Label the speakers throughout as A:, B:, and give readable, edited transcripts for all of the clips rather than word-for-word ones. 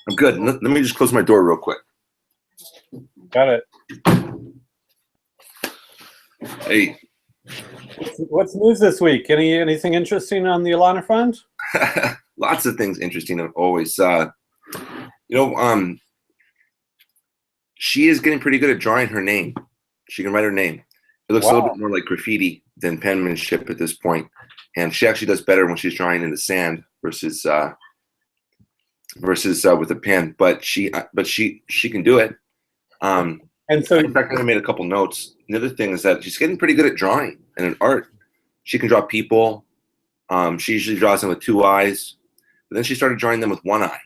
A: I'm good. Let me just close my door real quick.
B: Got it.
A: Hey.
B: What's news this week? Anything interesting on the Alana front?
A: Lots of things interesting always. She is getting pretty good at drawing her name. She can write her name. It looks a little bit more like graffiti than penmanship at this point. And she actually does better when she's drawing in the sand versus with a pen. But she can do it. And so, in fact, I made a couple notes. The other thing is that she's getting pretty good at drawing and in art. She can draw people. She usually draws them with two eyes, but then she started drawing them with one eye.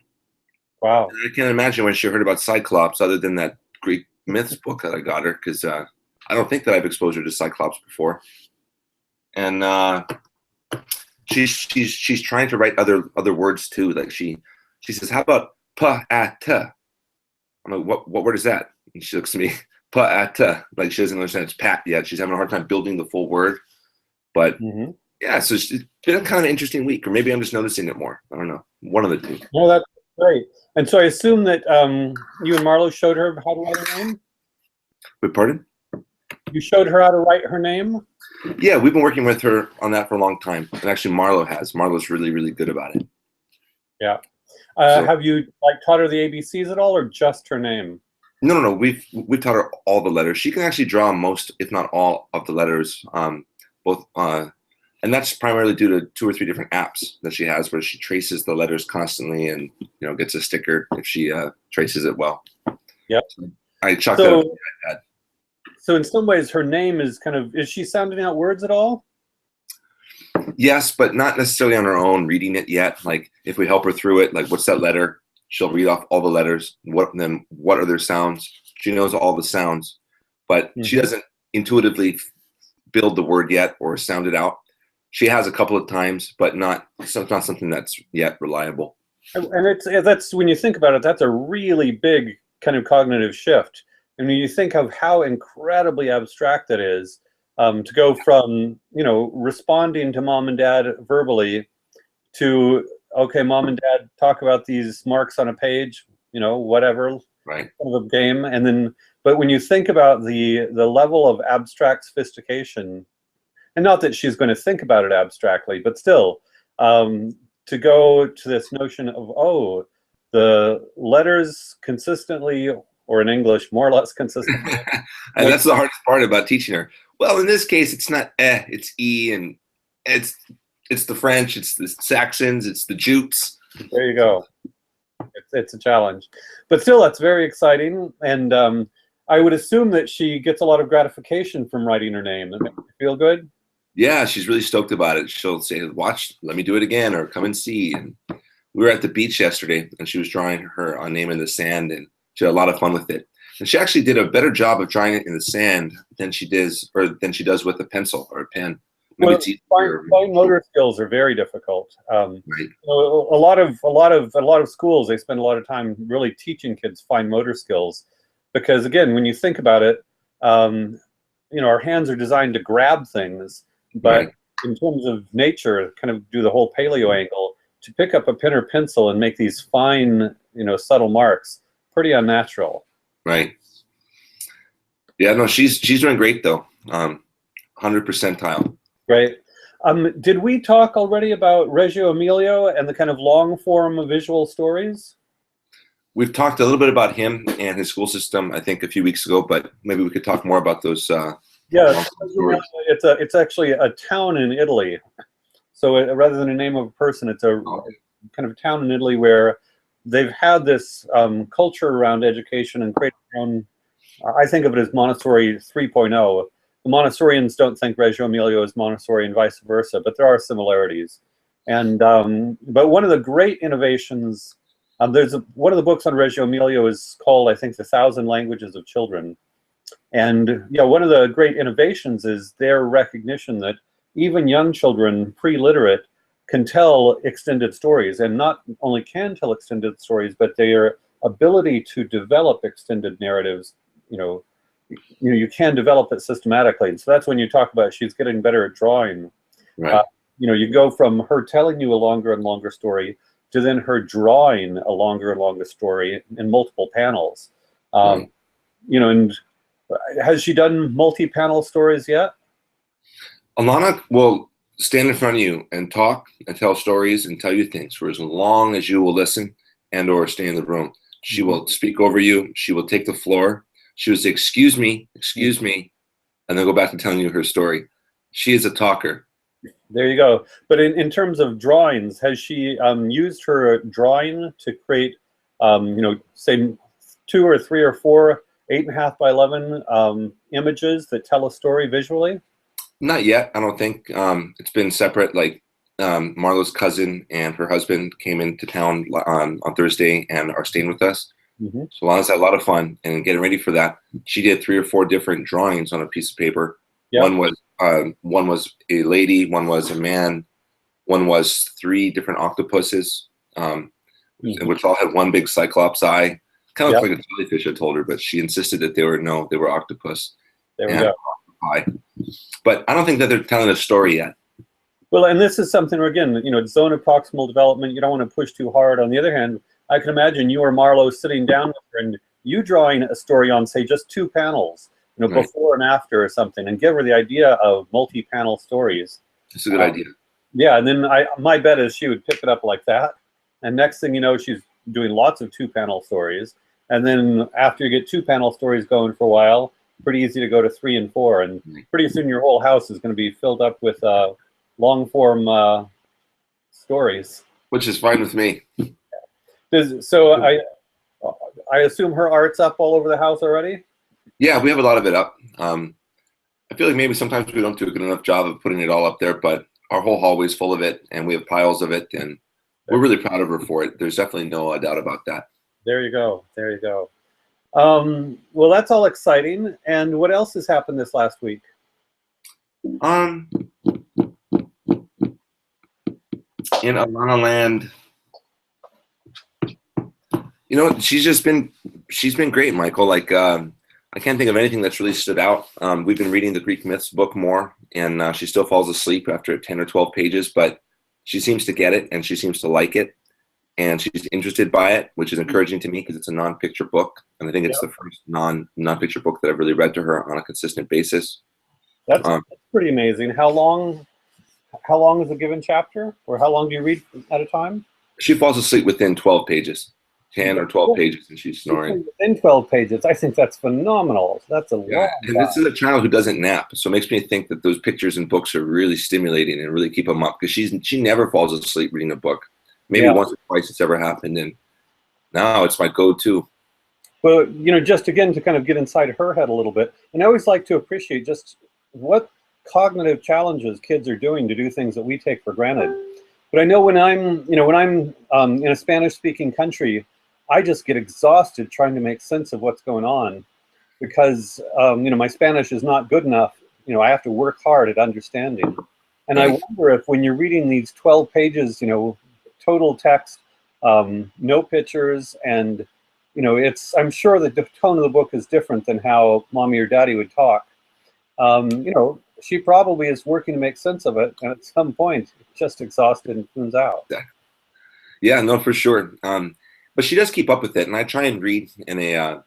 B: Wow!
A: And I can't imagine when she heard about Cyclops, other than that Greek myths book that I got her, because I don't think that I've exposed her to Cyclops before. And she's trying to write other words too. Like she says, "How about pa-at-ta?" I'm like, what word is that? And she looks at me, pa-at-ta. Like she doesn't understand it's pat yet. She's having a hard time building the full word. But yeah, so it's been a kind of interesting week, or maybe I'm just noticing it more. I don't know. One of the two.
B: Well, that's great. And so I assume that you and Marlo showed her how to write her name?
A: Wait, pardon?
B: You showed her how to write her name?
A: Yeah, we've been working with her on that for a long time. And actually Marlo has. Marlo's really, really good about it.
B: Yeah. Have you taught her the ABCs at all, or just her name?
A: No. We've taught her all the letters. She can actually draw most, if not all, of the letters. And that's primarily due to 2 or 3 different apps that she has, where she traces the letters constantly and gets a sticker if she traces it well.
B: Yep.
A: So I chalked that up to the iPad.
B: So in some ways, her name is is she sounding out words at all?
A: Yes, but not necessarily on her own, reading it yet. Like if we help her through it, like what's that letter? She'll read off all the letters. What are their sounds? She knows all the sounds, but she doesn't intuitively build the word yet or sound it out. She has a couple of times, but it's not something that's yet reliable.
B: And that's when you think about it, that's a really big kind of cognitive shift. And when you think of how incredibly abstract it is, to go from responding to mom and dad verbally to, okay, mom and dad talk about these marks on a page, whatever,
A: right,
B: kind of a game, and then but when you think about the level of abstract sophistication. And not that she's going to think about it abstractly, but still, to go to this notion of, the letters consistently, or in English, more or less consistently.
A: And that's the hardest part about teaching her. Well, in this case, it's not it's E, and it's the French, it's the Saxons, it's the Jutes.
B: There you go. It's a challenge. But still, that's very exciting. And I would assume that she gets a lot of gratification from writing her name. That makes you feel good?
A: Yeah, she's really stoked about it. She'll say, "Watch, let me do it again," or "Come and see." And we were at the beach yesterday, and she was drawing her name in the sand, and she had a lot of fun with it. And she actually did a better job of drawing it in the sand than she does with a pencil or a pen.
B: Fine motor skills are very difficult.
A: Right.
B: A lot of schools, they spend a lot of time really teaching kids fine motor skills, because again, when you think about it, our hands are designed to grab things. But in terms of nature, kind of do the whole paleo angle, to pick up a pen or pencil and make these fine, subtle marks, pretty unnatural.
A: Right. Yeah, no, she's doing great though. 100 percentile.
B: Great. Did we talk already about Reggio Emilio and the kind of long form visual stories?
A: We've talked a little bit about him and his school system, I think, a few weeks ago, but maybe we could talk more about those.
B: Yeah, it's actually a town in Italy. So rather than a name of a person, it's a kind of town in Italy where they've had this culture around education and created their own. I think of it as Montessori 3.0. The Montessorians don't think Reggio Emilio is Montessori and vice versa, but there are similarities. And but one of the great innovations, one of the books on Reggio Emilio is called, I think, The 1,000 Languages of Children. And one of the great innovations is their recognition that even young children, pre-literate, can tell extended stories, and not only can tell extended stories, but their ability to develop extended narratives, you can develop it systematically. And so that's when you talk about she's getting better at drawing.
A: Right.
B: You go from her telling you a longer and longer story to then her drawing a longer and longer story in multiple panels. And has she done multi-panel stories yet?
A: Alana will stand in front of you and talk and tell stories and tell you things for as long as you will listen and or stay in the room. She will speak over you. She will take the floor. She will say, excuse me, and then go back to telling you her story. She is a talker.
B: There you go. But in terms of drawings, has she used her drawing to create, say 2 or 3 or 4 8.5 by 11 images that tell a story visually?
A: Not yet, I don't think. It's been separate. Like Marlo's cousin and her husband came into town on Thursday and are staying with us. So Alana's had a lot of fun and getting ready for that. She did 3 or 4 different drawings on a piece of paper. Yep. One was a lady, one was a man, one was 3 different octopuses, which all had one big cyclops eye. Kind of like a jellyfish, I told her, but she insisted that they were octopus.
B: There we go.
A: But I don't think that they're telling a story yet.
B: Well, and this is something, again, zone of proximal development. You don't want to push too hard. On the other hand, I can imagine you or Marlo sitting down with her and you drawing a story on, say, just 2 panels, before and after or something, and give her the idea of multi-panel stories.
A: It's a good idea.
B: Yeah, and then my bet is she would pick it up like that. And next thing you know, she's doing lots of 2-panel stories. And then after you get 2-panel stories going for a while, pretty easy to go to 3 and 4. And pretty soon your whole house is going to be filled up with long-form stories.
A: Which is fine with me.
B: So I assume her art's up all over the house already?
A: Yeah, we have a lot of it up. I feel like maybe sometimes we don't do a good enough job of putting it all up there, but our whole hallway is full of it, and we have piles of it, and we're really proud of her for it. There's definitely no doubt about that.
B: There you go. There you go. Well, that's all exciting. And what else has happened this last week?
A: In Alana Land, she's been great, Michael. Like, I can't think of anything that's really stood out. We've been reading the Greek myths book more, and she still falls asleep after 10 or 12 pages, but she seems to get it, and she seems to like it, and she's interested by it, which is encouraging to me because it's a non-picture book, and I think it's the first non-picture book that I've really read to her on a consistent basis.
B: That's pretty amazing. How long is a given chapter, or how long do you read at a time? She
A: falls asleep within 12 pages. 10 or 12 pages, and she's snoring.
B: Within 12 pages, I think that's phenomenal. That's a lot.
A: And this is a child who doesn't nap, so it makes me think that those pictures and books are really stimulating and really keep them up, because she never falls asleep reading a book. Maybe once or twice it's ever happened, and now it's my go-to.
B: Well, just again to kind of get inside her head a little bit, and I always like to appreciate just what cognitive challenges kids are doing to do things that we take for granted. But I know when I'm in a Spanish-speaking country, I just get exhausted trying to make sense of what's going on, because my Spanish is not good enough. I have to work hard at understanding. And I wonder if when you're reading these 12 pages, total text, no pictures, and I'm sure that the tone of the book is different than how mommy or daddy would talk. She probably is working to make sense of it, and at some point, just exhausted and tunes out.
A: Yeah, no, for sure. But she does keep up with it, and I try and read in a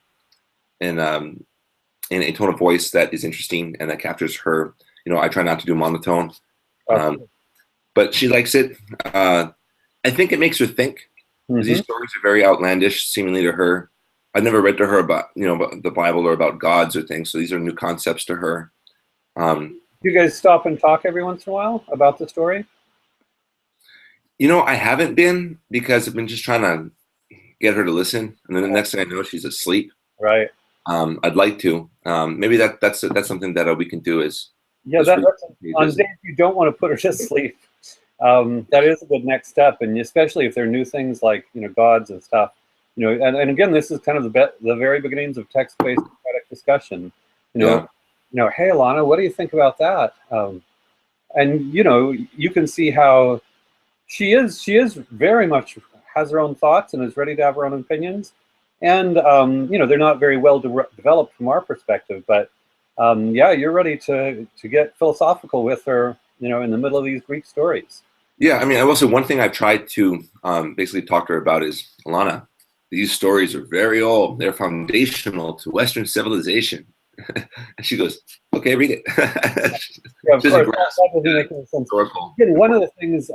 A: tone of voice that is interesting and that captures her. I try not to do monotone, but she likes it. I think it makes her think. These stories are very outlandish, seemingly to her. I've never read to her about about the Bible or about gods or things, so these are new concepts to her.
B: Do you guys stop and talk every once in a while about the story?
A: I haven't been, because I've been just trying to get her to listen, and then the next thing I know, she's asleep.
B: Right.
A: I'd like to. Maybe that's something that we can do. Is
B: that's on days you don't want to put her to sleep. That is a good next step, and especially if there are new things like gods and stuff. And again, this is kind of the very beginnings of text-based Socratic discussion. Hey Alana, what do you think about that? And you can see how she is very much has her own thoughts and is ready to have her own opinions. And, they're not very well developed from our perspective, but you're ready to get philosophical with her, in the middle of these Greek stories.
A: Yeah, I mean, I will say one thing I've tried to basically talk to her about is, Alana, these stories are very old. They're foundational to Western civilization. And she goes, okay, read it.
B: Yeah, of
A: She doesn't
B: course,
A: grasp
B: that doesn't
A: the
B: make any sense.
A: historical
B: Again,
A: importance.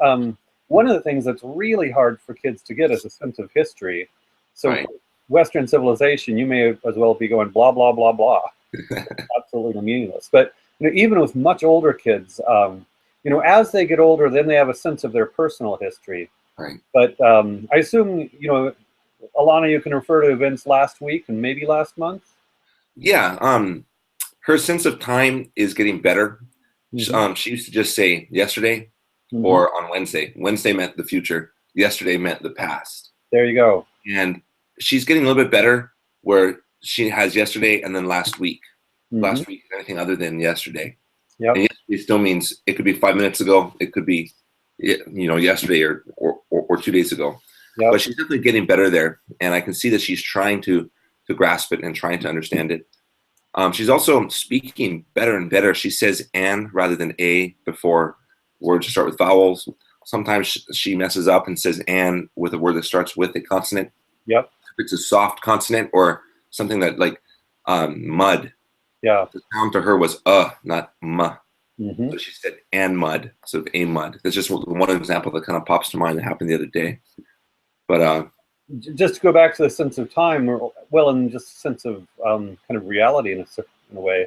B: one of the things that's really hard for kids to get is a sense of history. So,
A: Right.
B: Western civilization, you may as well be going blah blah blah blah. Absolutely meaningless. But even with much older kids, as they get older, then they have a sense of their personal history.
A: Right.
B: But I assume, Alana, you can refer to events last week and maybe last month.
A: Yeah. Her sense of time is getting better.
B: Hmm.
A: She used to just say yesterday
B: Hmm.
A: or on Wednesday. Wednesday meant the future. Yesterday meant the past.
B: There you go.
A: And she's getting a little bit better where she has yesterday and then last week.
B: Hmm.
A: Last week is anything other than yesterday.
B: Yep.
A: And yesterday still means it could be 5 minutes ago. It could be, yesterday or 2 days ago.
B: Yep.
A: But she's definitely getting better there. And I can see that she's trying to grasp it and trying to understand it. She's also speaking better and better. She says "and" rather than "a" before words start with vowels. Sometimes she messes up and says "and" with a word that starts with a consonant.
B: Yep.
A: If it's a soft consonant or something that like mud,
B: Yeah.
A: the sound to her was not "m."
B: Hmm.
A: So she said "and mud" instead of "a mud." That's just one example that kind of pops to mind that happened the other day. But
B: Just to go back to the sense of time, or well, and just sense of kind of reality in a way.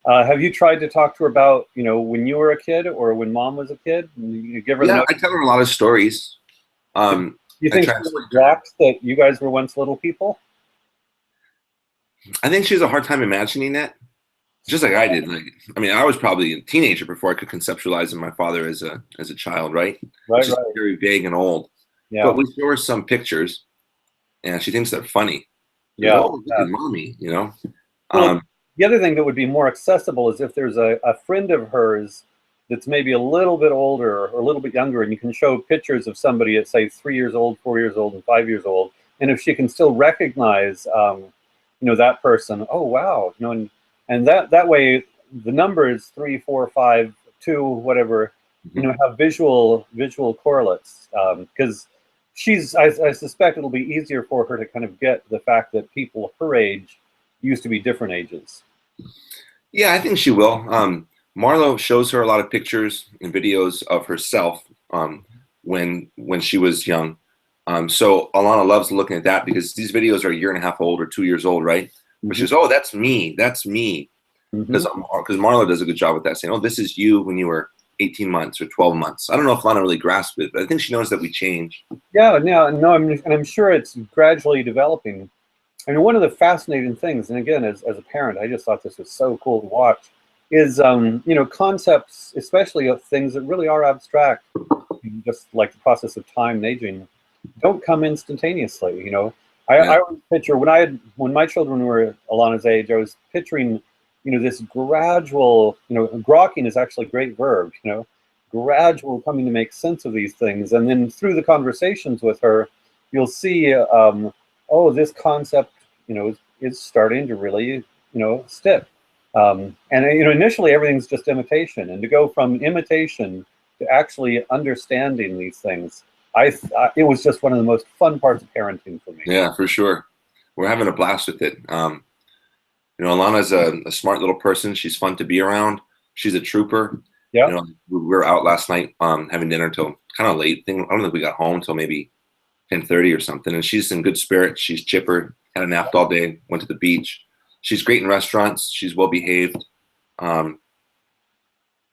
B: Have you tried to talk to her about, when you were a kid or when mom was a kid? You give her the
A: yeah,
B: note.
A: I tell her a lot of stories.
B: Do you
A: I
B: think she
A: try to
B: really
A: explain to her.
B: rocks that you guys were once little people?
A: I think she has a hard time imagining that, just like I did. Like, I mean, I was probably a teenager before I could conceptualize my father as a child, right?
B: Right,
A: It's just
B: right.
A: very vague and old. But
B: Yeah,
A: we show her some pictures, and she thinks they're funny. She goes,
B: yeah,
A: "Oh, look
B: yeah.
A: at mommy."
B: Well,
A: Um,
B: the other thing that would be more accessible is if there's a friend of hers that's maybe a little bit older or a little bit younger, and you can show pictures of somebody at, say, 3 years old, 4 years old, and 5 years old, and if she can still recognize, that person, oh wow, and that way the numbers 3, 4, 5, 2, whatever,
A: mhm.
B: have visual correlates, because I suspect it'll be easier for her to kind of get the fact that people her age used to be different ages.
A: Yeah, I think she will. Marlo shows her a lot of pictures and videos of herself when she was young. So Alana loves looking at that because these videos are a year and a half old or 2 years old, right? But she
B: Hmm.
A: goes, "Oh, that's me,"
B: Hmm.
A: because Marlo does a good job with that, saying, "Oh, this is you when you were 18 months or 12 months." I don't know if Alana really grasps it, but I think she knows that we change.
B: Yeah, no, I'm sure it's gradually developing. I mean, one of the fascinating things, and again, as a parent, I just thought this was so cool to watch, is concepts, especially of things that really are abstract, just like the process of time and aging, don't come instantaneously.
A: Yeah,
B: I always picture when my children were Alana's age, I was picturing, this gradual, grokking is actually a great verb, gradual coming to make sense of these things, and then through the conversations with her, you'll see, oh, this concept, is starting to really, stick. And initially everything's just imitation, and to go from imitation to actually understanding these things, it was just one of the most fun parts of parenting for me.
A: yeah, for sure. We're having a blast with it. Alana's a smart little person. She's fun to be around. She's a trooper.
B: Yeah.
A: We were out last night having dinner till kind of late. I don't think we got home till maybe 10:30 or something. And she's in good spirits. She's chipper. Had a napped all day. Went to the beach. She's great in restaurants. She's well behaved. Um,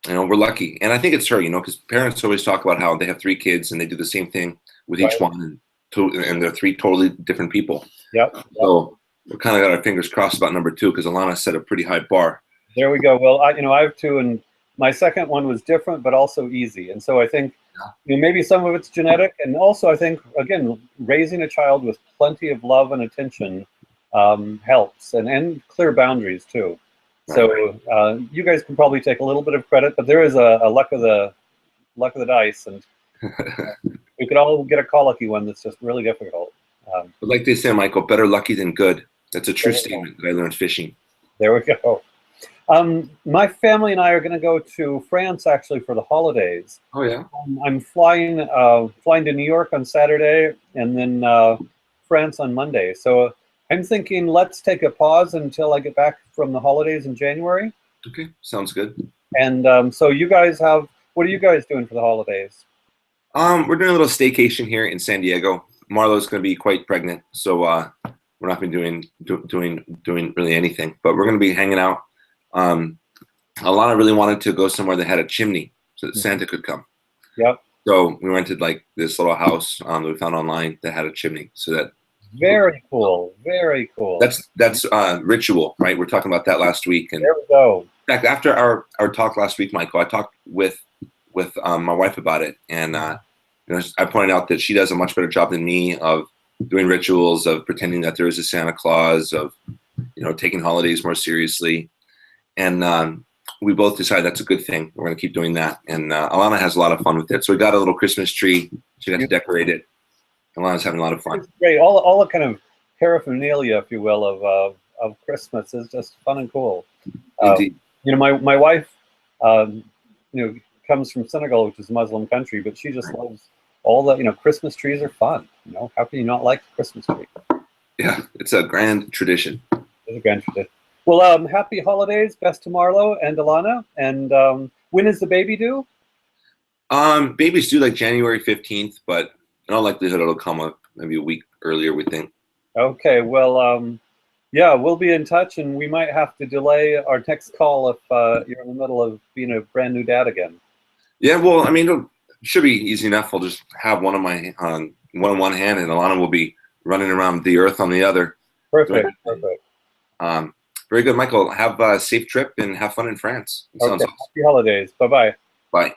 A: we're lucky, and I think it's her. Because parents always talk about how they have 3 kids and they do the same thing with each
B: Right.
A: one, and they're 3 totally different people.
B: Yep. Yep.
A: So we kind of got our fingers crossed about number 2 because Alana set a pretty high bar.
B: There we go. Well, I have two, and my second one was different, but also easy. And so I think, maybe some of it's genetic, and also I think, again, raising a child with plenty of love and attention helps, and clear boundaries too.
A: Right.
B: So you guys can probably take a little bit of credit, but there is a luck of the dice, and we could all get a colicky one that's just really difficult.
A: But like they say, Michael, better lucky than good. That's a true
B: There we go.
A: statement that I learned fishing.
B: There we go. My family and I are going to go to France actually for the holidays.
A: Oh yeah.
B: I'm flying to New York on Saturday, and then France on Monday. So I'm thinking let's take a pause until I get back from the holidays in January.
A: Okay, sounds good.
B: And so you guys have, what are you guys doing for the holidays?
A: We're doing a little staycation here in San Diego. Marlo's going to be quite pregnant, so we're not going to be doing really anything. But we're going to be hanging out. Alana really wanted to go somewhere that had a chimney so that Santa could come.
B: Yep.
A: So we rented like this little house that we found online that had a chimney, so that.
B: Very cool. Very cool.
A: That's ritual, right? We're talking about that last week, and
B: there we go.
A: in fact, after our talk last week, Michael, I talked with my wife about it, and I pointed out that she does a much better job than me of doing rituals, of pretending that there is a Santa Claus, of taking holidays more seriously, and we both decided that's a good thing. We're going to keep doing that, and Alana has a lot of fun with it. So we got a little Christmas tree. She got to decorate it. Alana's having a lot of fun.
B: It's great. All the kind of paraphernalia, if you will, of Christmas is just fun and cool.
A: Indeed.
B: My wife, comes from Senegal, which is a Muslim country, but she just loves all the, Christmas trees are fun. How can you not like the Christmas tree?
A: Yeah, it's a grand tradition.
B: It's a grand tradition. Well, happy holidays, best to Marlo and Alana. And when is the baby due?
A: Baby's due like January 15th, but in all likelihood it'll come maybe a week earlier, we think.
B: Okay, well, yeah, we'll be in touch, and we might have to delay our next call if you're in the middle of being a brand new dad again.
A: Yeah, well, I mean, it should be easy enough. I'll just have one in one hand, and Alana will be running around the earth on the other.
B: Perfect.
A: Very good, Michael. Have a safe trip and have fun in France. It sounds awesome.
B: Happy holidays. Bye-bye.
A: Bye.